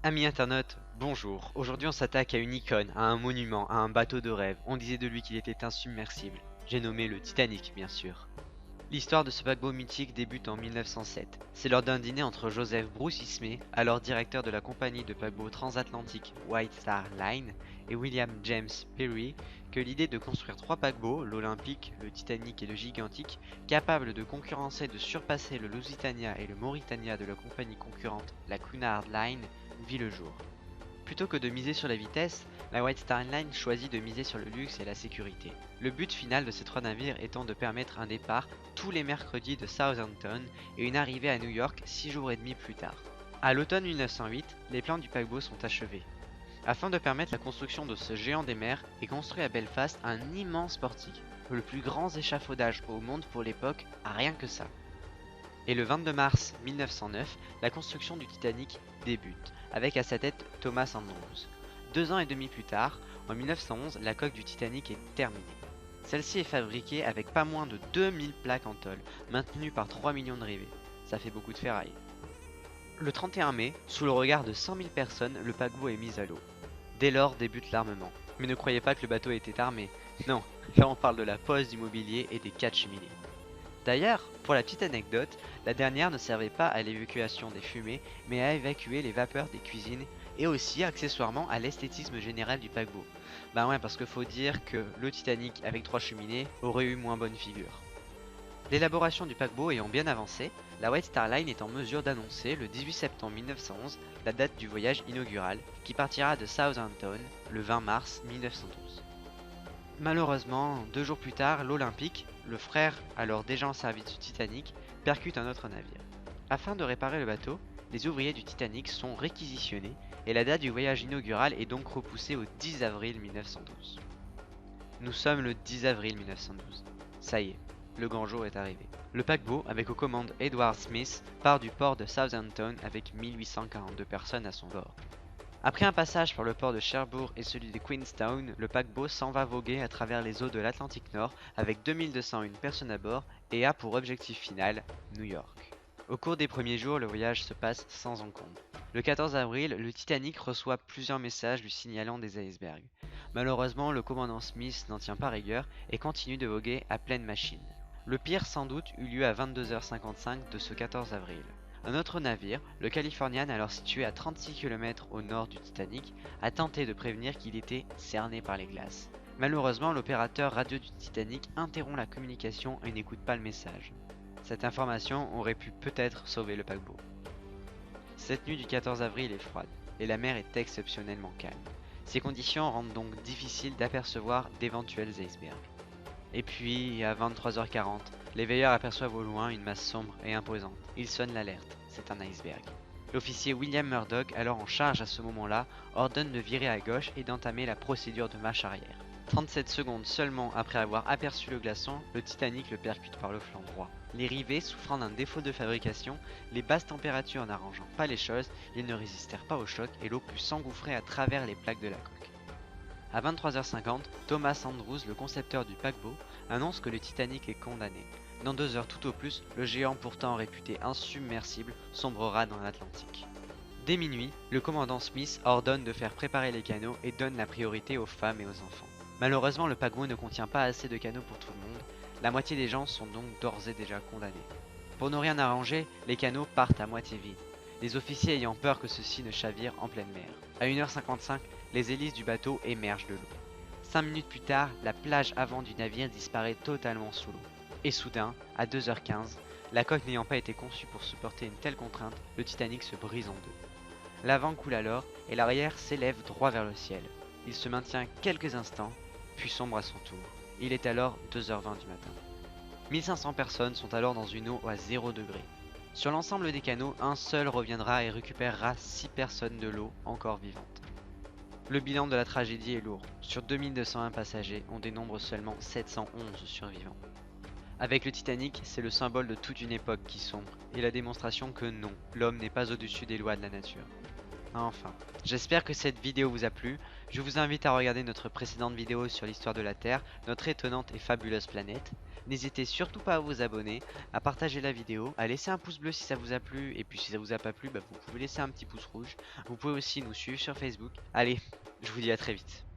Amis internautes, bonjour. Aujourd'hui on s'attaque à une icône, à un monument, à un bateau de rêve. On disait de lui qu'il était insubmersible. J'ai nommé le Titanic, bien sûr. L'histoire de ce paquebot mythique débute en 1907. C'est lors d'un dîner entre Joseph Bruce Ismay, alors directeur de la compagnie de paquebots transatlantique White Star Line, et William James Peary, que l'idée de construire trois paquebots, l'Olympique, le Titanic et le Gigantic, capables de concurrencer et de surpasser le Lusitania et le Mauritania de la compagnie concurrente, la Cunard Line, vit le jour. Plutôt que de miser sur la vitesse, la White Star Line choisit de miser sur le luxe et la sécurité. Le but final de ces trois navires étant de permettre un départ tous les mercredis de Southampton et une arrivée à New York 6 jours et demi plus tard. À l'automne 1908, les plans du paquebot sont achevés. Afin de permettre la construction de ce géant des mers, est construit à Belfast un immense portique, le plus grand échafaudage au monde pour l'époque, à rien que ça. Et le 22 mars 1909, la construction du Titanic débute, avec à sa tête Thomas Andrews. 2 ans et demi plus tard, en 1911, la coque du Titanic est terminée. Celle-ci est fabriquée avec pas moins de 2000 plaques en tôle, maintenues par 3 millions de rivets. Ça fait beaucoup de ferraille. Le 31 mai, sous le regard de 100 000 personnes, le paquebot est mis à l'eau. Dès lors débute l'armement. Mais ne croyez pas que le bateau était armé. Non, là on parle de la pose du mobilier et des 4 cheminées. D'ailleurs, pour la petite anecdote, la dernière ne servait pas à l'évacuation des fumées, mais à évacuer les vapeurs des cuisines et aussi accessoirement à l'esthétisme général du paquebot. Bah ouais, parce qu'il faut dire que le Titanic avec 3 cheminées aurait eu moins bonne figure. L'élaboration du paquebot ayant bien avancé, la White Star Line est en mesure d'annoncer le 18 septembre 1911 la date du voyage inaugural qui partira de Southampton le 20 mars 1912. Malheureusement, 2 jours plus tard, l'Olympique, le frère alors déjà en service du Titanic, percute un autre navire. Afin de réparer le bateau, les ouvriers du Titanic sont réquisitionnés et la date du voyage inaugural est donc repoussée au 10 avril 1912. Nous sommes le 10 avril 1912. Ça y est, le grand jour est arrivé. Le paquebot, avec aux commandes Edward Smith, part du port de Southampton avec 1842 personnes à son bord. Après un passage par le port de Cherbourg et celui de Queenstown, le paquebot s'en va voguer à travers les eaux de l'Atlantique Nord avec 2201 personnes à bord et a pour objectif final New York. Au cours des premiers jours, le voyage se passe sans encombre. Le 14 avril, le Titanic reçoit plusieurs messages lui signalant des icebergs. Malheureusement, le commandant Smith n'en tient pas rigueur et continue de voguer à pleine machine. Le pire sans doute eut lieu à 22h55 de ce 14 avril. Un autre navire, le Californian, alors situé à 36 km au nord du Titanic, a tenté de prévenir qu'il était cerné par les glaces. Malheureusement, l'opérateur radio du Titanic interrompt la communication et n'écoute pas le message. Cette information aurait pu peut-être sauver le paquebot. Cette nuit du 14 avril est froide, et la mer est exceptionnellement calme. Ces conditions rendent donc difficile d'apercevoir d'éventuels icebergs. Et puis, à 23h40, les veilleurs aperçoivent au loin une masse sombre et imposante. Ils sonnent l'alerte, c'est un iceberg. L'officier William Murdoch, alors en charge à ce moment-là, ordonne de virer à gauche et d'entamer la procédure de marche arrière. 37 secondes seulement après avoir aperçu le glaçon, le Titanic le percute par le flanc droit. Les rivets souffrant d'un défaut de fabrication, les basses températures n'arrangeant pas les choses, ils ne résistèrent pas au choc et l'eau put s'engouffrer à travers les plaques de la coque. À 23h50, Thomas Andrews, le concepteur du paquebot, annonce que le Titanic est condamné. Dans 2 heures tout au plus, le géant pourtant réputé insubmersible sombrera dans l'Atlantique. Dès minuit, le commandant Smith ordonne de faire préparer les canots et donne la priorité aux femmes et aux enfants. Malheureusement, le paquebot ne contient pas assez de canots pour tout le monde, la moitié des gens sont donc d'ores et déjà condamnés. Pour ne rien arranger, les canots partent à moitié vides, les officiers ayant peur que ceux-ci ne chavirent en pleine mer. À 1h55, les hélices du bateau émergent de l'eau. 5 minutes plus tard, la plage avant du navire disparaît totalement sous l'eau. Et soudain, à 2h15, la coque n'ayant pas été conçue pour supporter une telle contrainte, le Titanic se brise en deux. L'avant coule alors et l'arrière s'élève droit vers le ciel. Il se maintient quelques instants, puis sombre à son tour. Il est alors 2h20 du matin. 1500 personnes sont alors dans une eau à 0 degré. Sur l'ensemble des canaux, un seul reviendra et récupérera 6 personnes de l'eau encore vivantes. Le bilan de la tragédie est lourd. Sur 2201 passagers, on dénombre seulement 711 survivants. Avec le Titanic, c'est le symbole de toute une époque qui sombre, et la démonstration que non, l'homme n'est pas au-dessus des lois de la nature. Enfin, j'espère que cette vidéo vous a plu. Je vous invite à regarder notre précédente vidéo sur l'histoire de la Terre, notre étonnante et fabuleuse planète. N'hésitez surtout pas à vous abonner, à partager la vidéo, à laisser un pouce bleu si ça vous a plu, et puis si ça vous a pas plu, vous pouvez laisser un petit pouce rouge. Vous pouvez aussi nous suivre sur Facebook. Allez, je vous dis à très vite.